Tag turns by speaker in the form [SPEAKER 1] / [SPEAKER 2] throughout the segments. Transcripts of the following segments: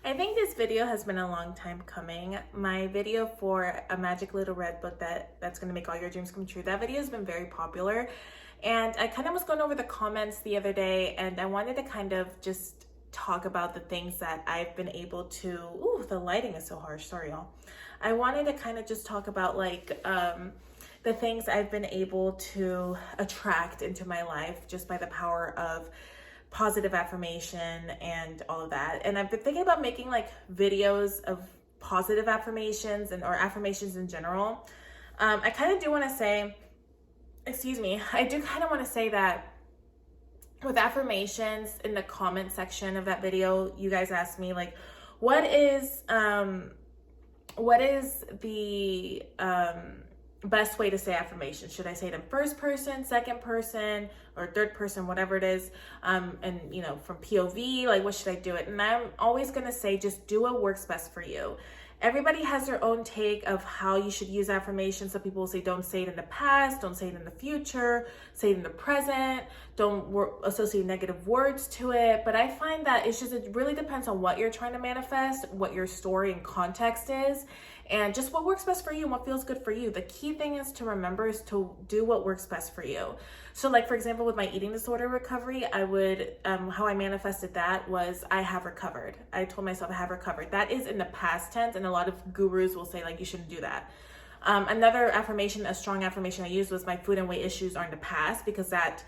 [SPEAKER 1] I think this video has been a long time coming. My video for a magic little red book that's going to make all your dreams come true, that video has been very popular. And I kind of was going over the comments the other day, and I wanted to kind of just talk about the things that I've been able to, ooh, the lighting is so harsh, sorry y'all. I wanted to kind of just talk about the things I've been able to attract into my life just by the power of positive affirmation and all of that. And I've been thinking about making like videos of positive affirmations or affirmations in general. I kind of do want to say, I do kind of want to say that with affirmations, in the comment section of that video, you guys asked me like, what is the best way to say affirmations? Should I say it in first person, second person, or third person, whatever it is? And from POV, like what should I do it? And I'm always gonna say, just do what works best for you. Everybody has their own take of how you should use affirmations. Some people will say, don't say it in the past, don't say it in the future, say it in the present, don't associate negative words to it. But I find that it really depends on what you're trying to manifest, what your story and context is, and just what works best for you and what feels good for you. The key thing is to remember is to do what works best for you. So like, for example, with my eating disorder recovery, I would, how I manifested that was, I have recovered. I told myself I have recovered. That is in the past tense, and a lot of gurus will say like, you shouldn't do that. Another affirmation, a strong affirmation I used was my food and weight issues are in the past, because that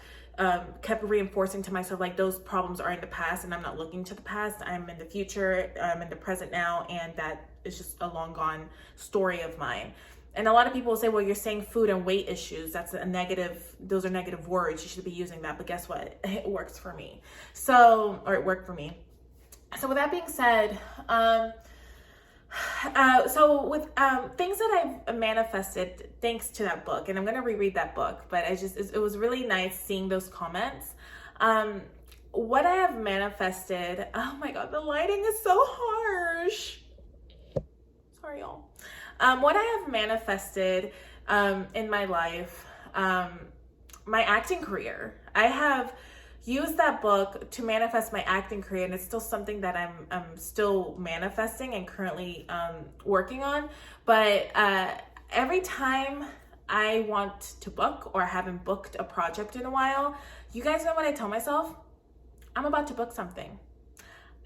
[SPEAKER 1] kept reinforcing to myself like those problems are in the past and I'm not looking to the past. I'm in the future, I'm in the present now, and that is just a long gone story of mine. And a lot of people will say, well, you're saying food and weight issues, that's a negative, those are negative words, you should be using that. But guess what? It works for me. Or it worked for me. So with that being said, with things that I've manifested thanks to that book, and I'm going to reread that book, but it was really nice seeing those comments. What I have manifested, oh my God, the lighting is so harsh. Sorry, y'all. What I have manifested in my life, my acting career. I have used that book to manifest my acting career, and it's still something that I'm still manifesting and currently working on. But every time I want to book or haven't booked a project in a while, you guys know what I tell myself? I'm about to book something.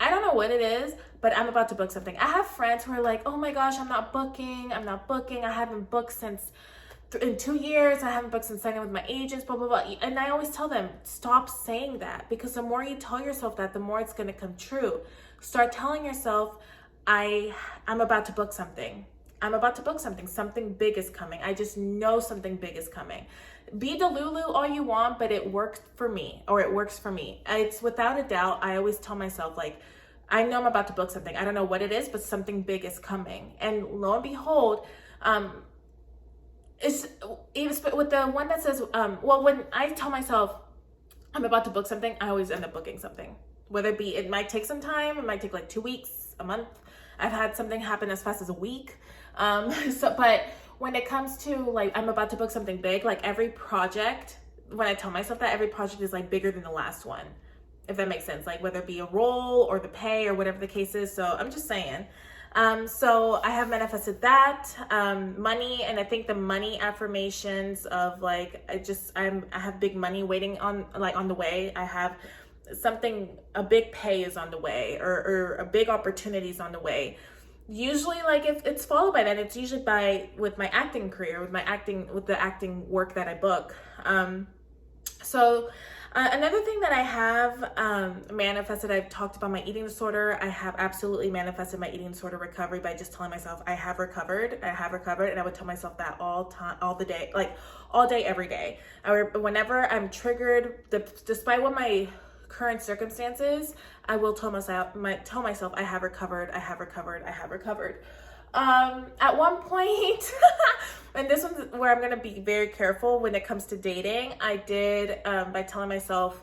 [SPEAKER 1] I don't know what it is, but I'm about to book something. I have friends who are like, oh my gosh, I'm not booking. I haven't booked since in 2 years. I haven't booked since signing with my agents, blah, blah, blah. And I always tell them, stop saying that, because the more you tell yourself that, the more it's going to come true. Start telling yourself, I'm about to book something. I'm about to book something. Something big is coming. I just know something big is coming. Be Delulu all you want, but it works for me, or it works for me. It's without a doubt. I always tell myself, like, I know I'm about to book something. I don't know what it is, but something big is coming. And lo and behold, it's even with the one that says, when I tell myself I'm about to book something, I always end up booking something. Whether it be, it might take some time, it might take like 2 weeks, a month. I've had something happen as fast as a week. But when it comes to like, I'm about to book something big, like every project, when I tell myself that, every project is like bigger than the last one, if that makes sense, like whether it be a role or the pay or whatever the case is. So I'm just saying. So I have manifested that, money, and I think the money affirmations of like, I have big money waiting on the way. I have a big pay is on the way, or a big opportunity is on the way. Usually, like, if it's followed by that, it's usually with my acting career, with the acting work that I book. Another thing that I have manifested, I've talked about my eating disorder. I have absolutely manifested my eating disorder recovery by just telling myself I have recovered, and I would tell myself that all the day, like all day, every day. Whenever I'm triggered, despite what my current circumstances, I will tell myself I have recovered. At one point, and this one's where I'm going to be very careful when it comes to dating, I did, by telling myself,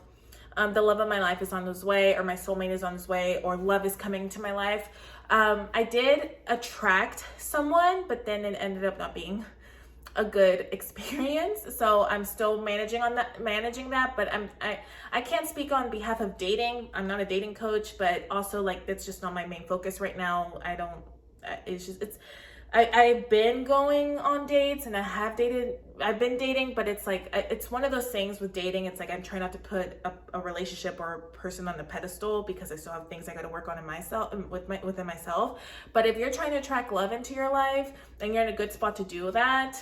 [SPEAKER 1] the love of my life is on his way, or my soulmate is on his way, or love is coming to my life. I did attract someone, but then it ended up not being a good experience. So I'm still managing that, but I can't speak on behalf of dating. I'm not a dating coach, but also like that's just not my main focus right now. I've been going on dates and I've been dating, but it's like, it's one of those things with dating. It's like, I'm trying not to put a relationship or a person on the pedestal, because I still have things I got to work on within myself. But if you're trying to attract love into your life and you're in a good spot to do that,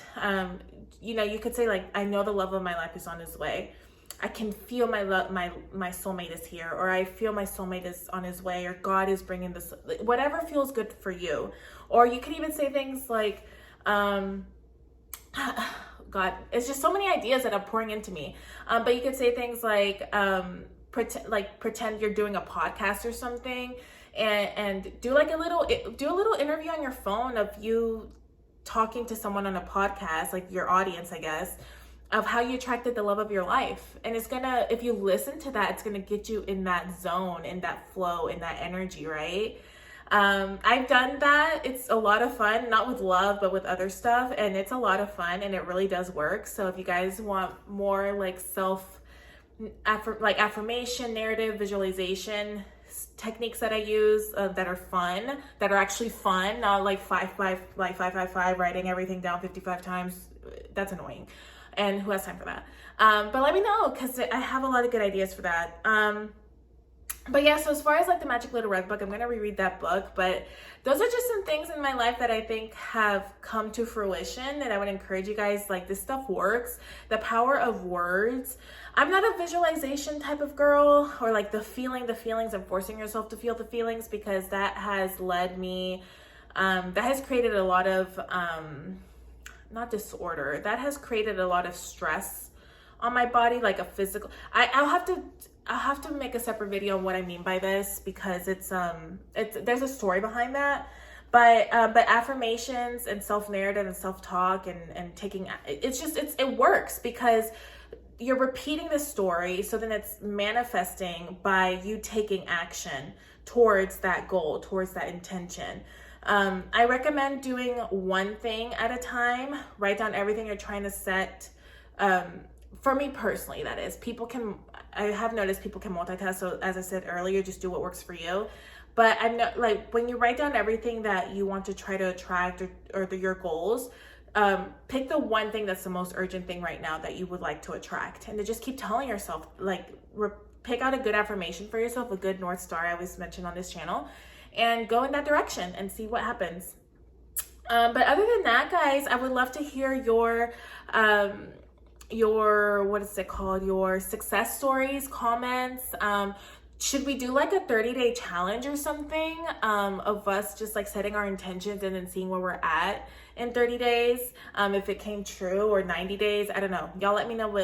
[SPEAKER 1] you could say like, I know the love of my life is on his way. I can feel my soulmate is here, or I feel my soulmate is on his way, or God is bringing this, whatever feels good for you. Or you can even say things like, God, it's just so many ideas that are pouring into me. But you could say things like, pretend you're doing a podcast or something, and do a little interview on your phone of you talking to someone on a podcast, like your audience, I guess, of how you attracted the love of your life. And it's gonna, if you listen to that, it's gonna get you in that zone, in that flow, in that energy, right? I've done that. It's a lot of fun, not with love, but with other stuff. And it's a lot of fun, and it really does work. So if you guys want more like affirmation, narrative, visualization techniques that I use, that are fun, that are actually fun, not like 555, writing everything down 55 times. That's annoying. And who has time for that? But let me know, because I have a lot of good ideas for that. But yeah, so as far as like the Magic Little Red Book, I'm going to reread that book. But those are just some things in my life that I think have come to fruition, and I would encourage you guys, like, this stuff works. The power of words. I'm not a visualization type of girl, or like the feelings and forcing yourself to feel the feelings, because that has led me, that has created a lot of, not disorder, that has created a lot of stress on my body, like a physical. I'll have to make a separate video on what I mean by this, because it's there's a story behind that. But affirmations and self-narrative and self-talk and taking, it works, because you're repeating the story, so then it's manifesting by you taking action towards that goal, towards that intention. I recommend doing one thing at a time. Write down everything you're trying to set. For me personally, that is. I have noticed people can multitask. So as I said earlier, just do what works for you. But I'm not, like, when you write down everything that you want to try to attract, or your goals, pick the one thing that's the most urgent thing right now that you would like to attract. And to just keep telling yourself, like, pick out a good affirmation for yourself, a good North Star I always mention on this channel, and go in that direction and see what happens. But other than that, guys, I would love to hear your what is it called? Your success stories, comments. Should we do like a 30-day challenge or something, of us just like setting our intentions and then seeing where we're at in 30 days? If it came true, or 90 days, I don't know. Y'all let me know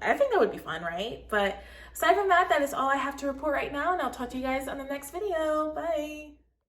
[SPEAKER 1] I think that would be fun, right? But aside from that, that is all I have to report right now, and I'll talk to you guys on the next video. Bye.